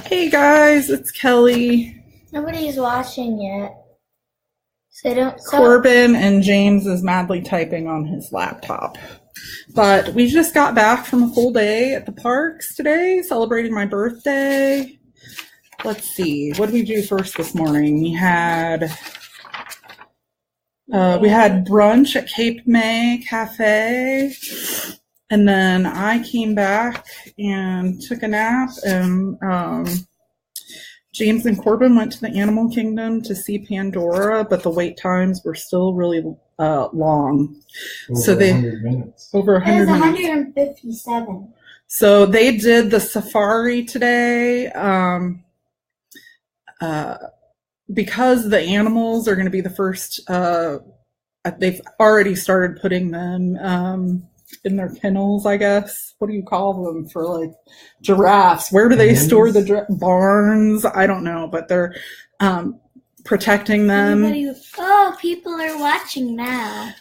Hey guys, it's Kelly. Nobody's watching yet. So Corbin and James is madly typing on his laptop. But we just got back from a full day at the parks today, celebrating my birthday. Let's see, what did we do first this morning? We had brunch at Cape May Cafe, and then I came back and took a nap, and James and Corbin went to the Animal Kingdom to see Pandora, but the wait times were still really long. Over 100 minutes. Over 100 minutes. minutes. 157. So they did the safari today. Because the animals are going to be the first, they've already started putting them in their kennels, I guess. What do you call them for, like, giraffes? Where do they store the barns? I don't know, but they're protecting them. People are watching now.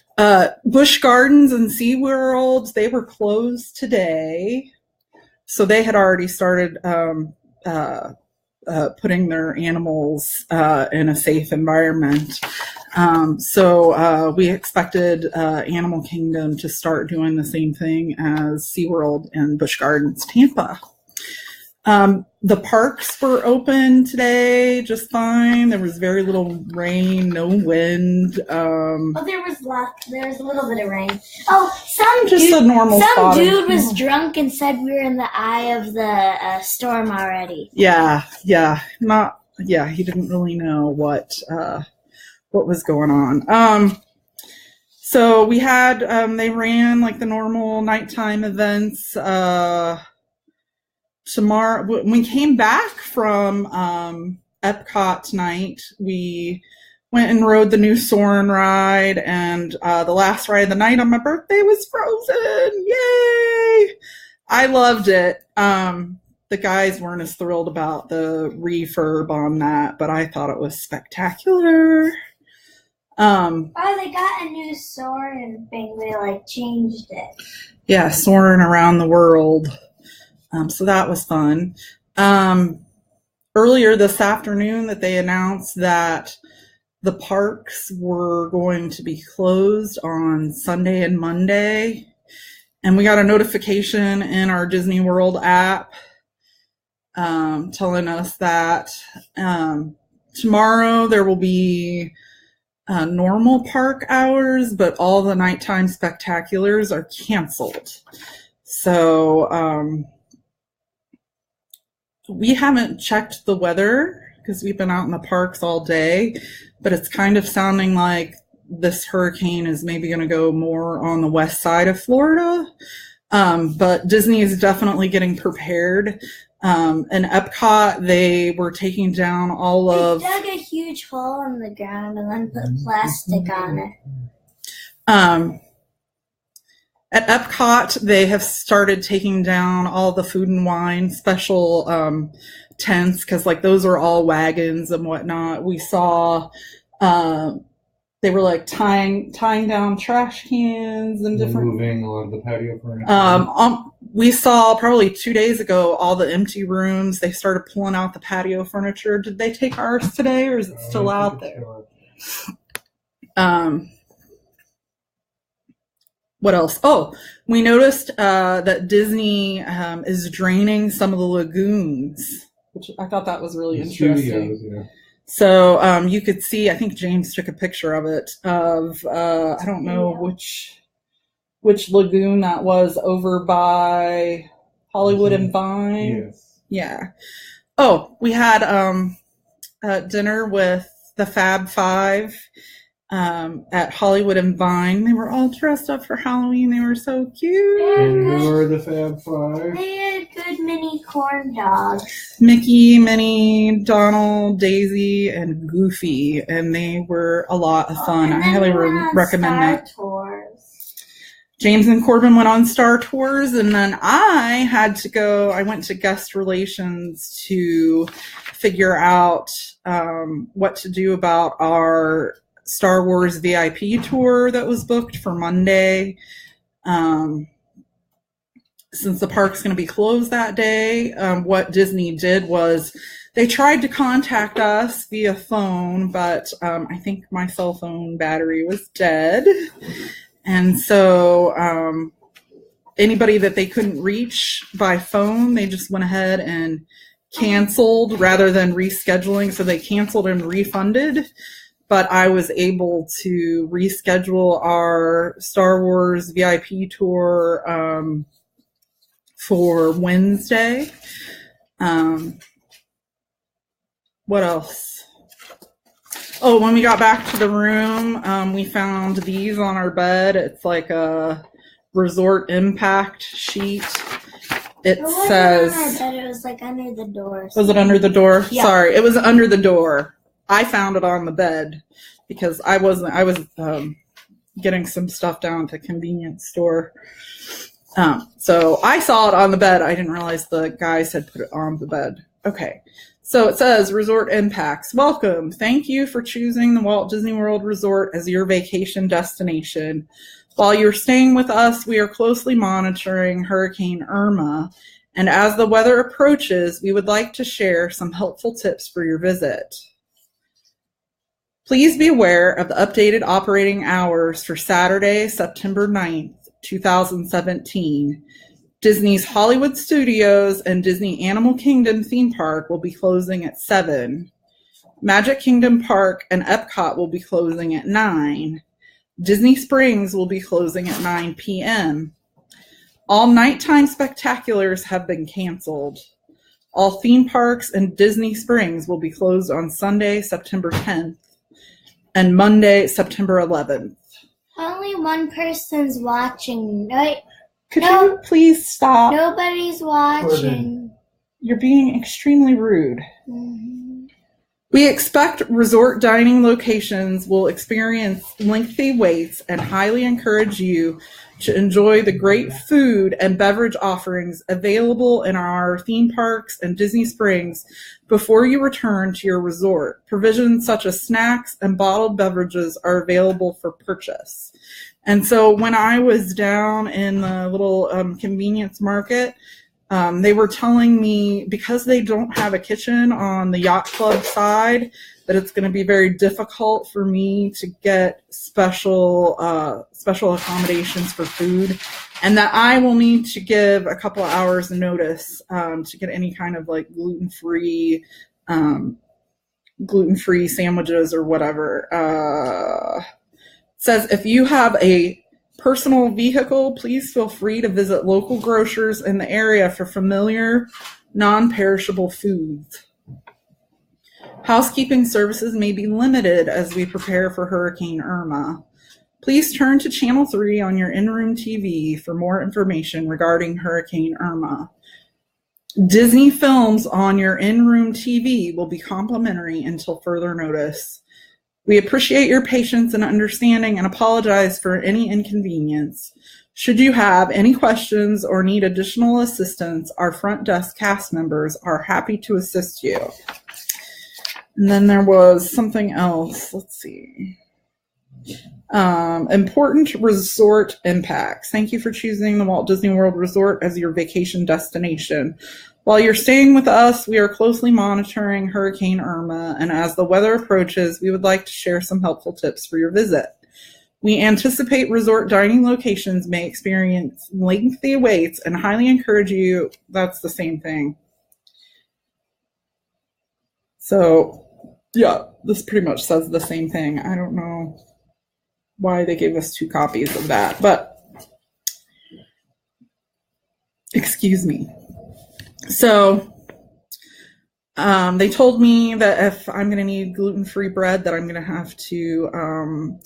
Busch Gardens and SeaWorld, they were closed today. So they had already started putting their animals in a safe environment. So we expected Animal Kingdom to start doing the same thing as SeaWorld and Busch Gardens Tampa. The parks were open today just fine. There was very little rain, no wind. There was a little bit of rain. Some dude was drunk and said we were in the eye of the storm already. Yeah, he didn't really know what was going on. So we had they ran like the normal nighttime events. Tomorrow, when we came back from Epcot tonight, we went and rode the new Soarin' ride, and the last ride of the night on my birthday was Frozen. Yay! I loved it. The guys weren't as thrilled about the refurb on that, but I thought it was spectacular. They got a new Soarin' thing. They changed it. Yeah, Soarin' around the world. So that was fun. Earlier this afternoon that they announced that the parks were going to be closed on Sunday and Monday. And we got a notification in our Disney World app telling us that tomorrow there will be normal park hours, but all the nighttime spectaculars are canceled. So we haven't checked the weather because we've been out in the parks all day, but it's kind of sounding like this hurricane is maybe going to go more on the west side of Florida. But Disney is definitely getting prepared. In Epcot, they were taking down They dug a huge hole in the ground and then put plastic on it. At Epcot, they have started taking down all the food and wine special tents because, those are all wagons and whatnot. We saw they were tying down trash cans and different. Moving a lot of the patio furniture. We saw probably 2 days ago all the empty rooms. They started pulling out the patio furniture. Did they take ours today, or is it still out there? What else? Oh, we noticed that Disney is draining some of the lagoons, which I thought that was really interesting. Studios, yeah. So you could see, I think James took a picture of it, of, I don't know which lagoon that was, over by Hollywood and Vine. Yes. Yeah. Oh, we had dinner with the Fab Five. At Hollywood and Vine. They were all dressed up for Halloween. They were so cute. And who are the Fab Five? They had good mini corn dogs. Mickey, Minnie, Donald, Daisy, and Goofy. And they were a lot of fun. I highly recommend that. Tours. James and Corbin went on Star Tours, and then I went to guest relations to figure out what to do about our Star Wars VIP tour that was booked for Monday. since the park's going to be closed that day, what Disney did was they tried to contact us via phone, but I think my cell phone battery was dead. And so anybody that they couldn't reach by phone, they just went ahead and canceled rather than rescheduling. So they canceled and refunded. But I was able to reschedule our Star Wars VIP tour for Wednesday. What else? Oh, when we got back to the room, we found these on our bed. It's like a resort impact sheet. It says... It was like under the door. Was it under the door? Yeah. Sorry, it was under the door. I found it on the bed because I was getting some stuff down at the convenience store. So I saw it on the bed. I didn't realize the guys had put it on the bed. Okay. So it says Resort Impacts. Welcome. Thank you for choosing the Walt Disney World Resort as your vacation destination. While you're staying with us, we are closely monitoring Hurricane Irma. And as the weather approaches, we would like to share some helpful tips for your visit. Please be aware of the updated operating hours for Saturday, September 9th, 2017. Disney's Hollywood Studios and Disney Animal Kingdom theme park will be closing at 7. Magic Kingdom Park and Epcot will be closing at 9. Disney Springs will be closing at 9 p.m. All nighttime spectaculars have been canceled. All theme parks and Disney Springs will be closed on Sunday, September 10th and Monday, September 11th. Only one person's watching, right? Could you please stop? Nobody's watching. You're being extremely rude. Mm-hmm. We expect resort dining locations will experience lengthy waits and highly encourage you to enjoy the great food and beverage offerings available in our theme parks and Disney Springs before you return to your resort. Provisions such as snacks and bottled beverages are available for purchase. And so when I was down in the little convenience market, they were telling me because they don't have a kitchen on the yacht club side, that it's going to be very difficult for me to get special accommodations for food, and that I will need to give a couple of hours notice to get any kind of like gluten-free sandwiches or whatever. It says if you have a personal vehicle, please feel free to visit local grocers in the area for familiar, non-perishable foods. Housekeeping services may be limited as we prepare for Hurricane Irma. Please turn to Channel 3 on your in-room TV for more information regarding Hurricane Irma. Disney films on your in-room TV will be complimentary until further notice. We appreciate your patience and understanding and apologize for any inconvenience. Should you have any questions or need additional assistance, our front desk cast members are happy to assist you. And then there was something else. Let's see. Important resort impacts. Thank you for choosing the Walt Disney World Resort as your vacation destination. While you're staying with us, we are closely monitoring Hurricane Irma, and as the weather approaches, we would like to share some helpful tips for your visit. We anticipate resort dining locations may experience lengthy waits and highly encourage you. That's the same thing. So, yeah, this pretty much says the same thing. I don't know why they gave us 2 copies of that, but excuse me. So they told me that if I'm going to need gluten-free bread, that I'm going to have to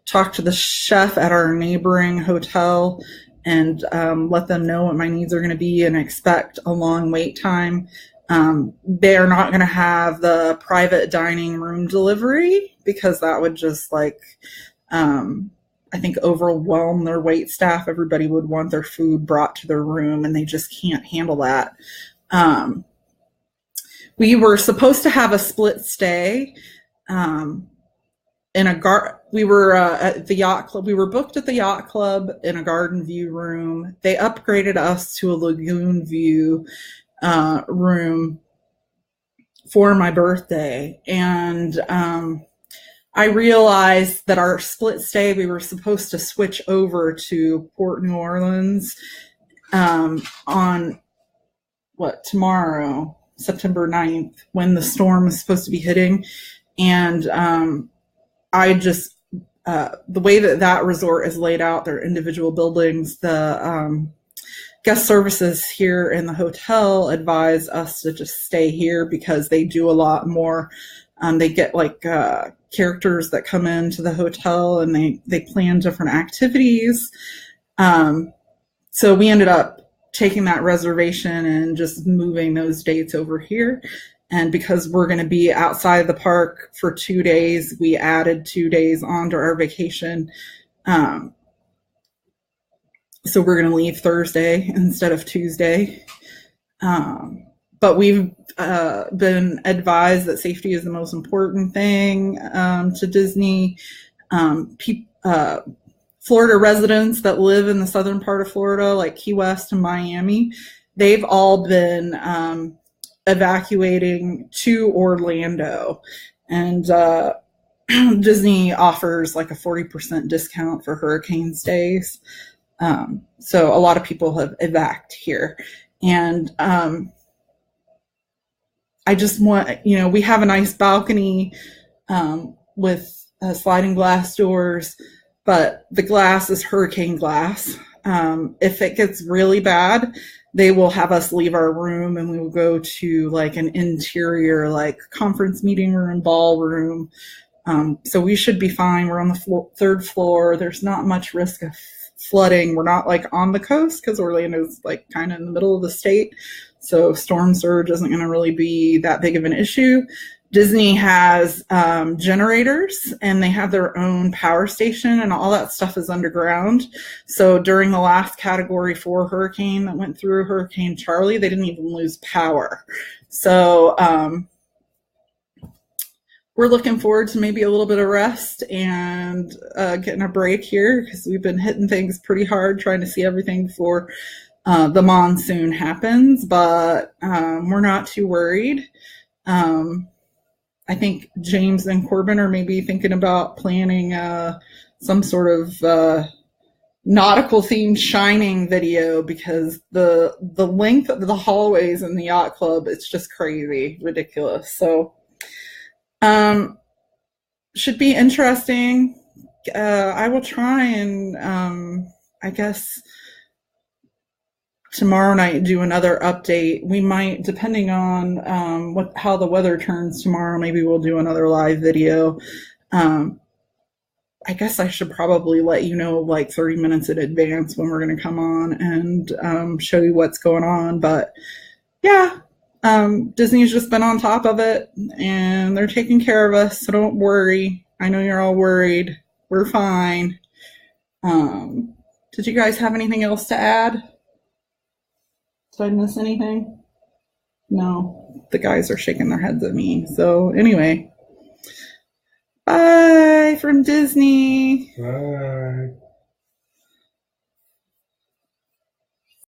talk to the chef at our neighboring hotel and let them know what my needs are going to be and expect a long wait time. They are not going to have the private dining room delivery because that would just I think overwhelm their wait staff. Everybody would want their food brought to their room and they just can't handle that. We were supposed to have a split stay. in a we were at the yacht club. We were booked at the yacht club in a garden view room. They upgraded us to a lagoon view room for my birthday, and I realized that our split stay, we were supposed to switch over to Port New Orleans on tomorrow, September 9th, when the storm is supposed to be hitting. And I just, the way that resort is laid out, their individual buildings, the guest services here in the hotel advise us to just stay here because they do a lot more. They get like characters that come into the hotel, and they plan different activities. So we ended up taking that reservation and just moving those dates over here. And because we're going to be outside the park for 2 days, we added 2 days onto our vacation. So we're going to leave Thursday instead of Tuesday. But we've been advised that safety is the most important thing to Disney. Florida residents that live in the southern part of Florida, like Key West and Miami, they've all been evacuating to Orlando. And Disney offers like a 40% discount for hurricane stays. So a lot of people have evac'd here. And I just want, we have a nice balcony with sliding glass doors, but the glass is hurricane glass. If it gets really bad, they will have us leave our room and we will go to like an interior, like conference meeting room, ballroom. So we should be fine. We're on the third floor. There's not much risk of flooding. We're not like on the coast because Orlando's like kind of in the middle of the state. So storm surge isn't going to really be that big of an issue. Disney has generators, and they have their own power station, and all that stuff is underground. So during the last Category 4 hurricane that went through, Hurricane Charlie, they didn't even lose power. So we're looking forward to maybe a little bit of rest and getting a break here because we've been hitting things pretty hard trying to see everything before the monsoon happens. But we're not too worried. I think James and Corbin are maybe thinking about planning some sort of nautical themed Shining video because the length of the hallways in the yacht club, it's just crazy, ridiculous. So should be interesting. I will try and I guess tomorrow night do another update. We might, depending on how the weather turns tomorrow, maybe we'll do another live video. I guess I should probably let you know like 30 minutes in advance when we're going to come on and show you what's going on. But yeah, Disney's just been on top of it and they're taking care of us, so don't worry. I know you're all worried. We're fine. Did you guys have anything else to add? Did I miss anything? No, the guys are shaking their heads at me. So anyway, bye from Disney. Bye.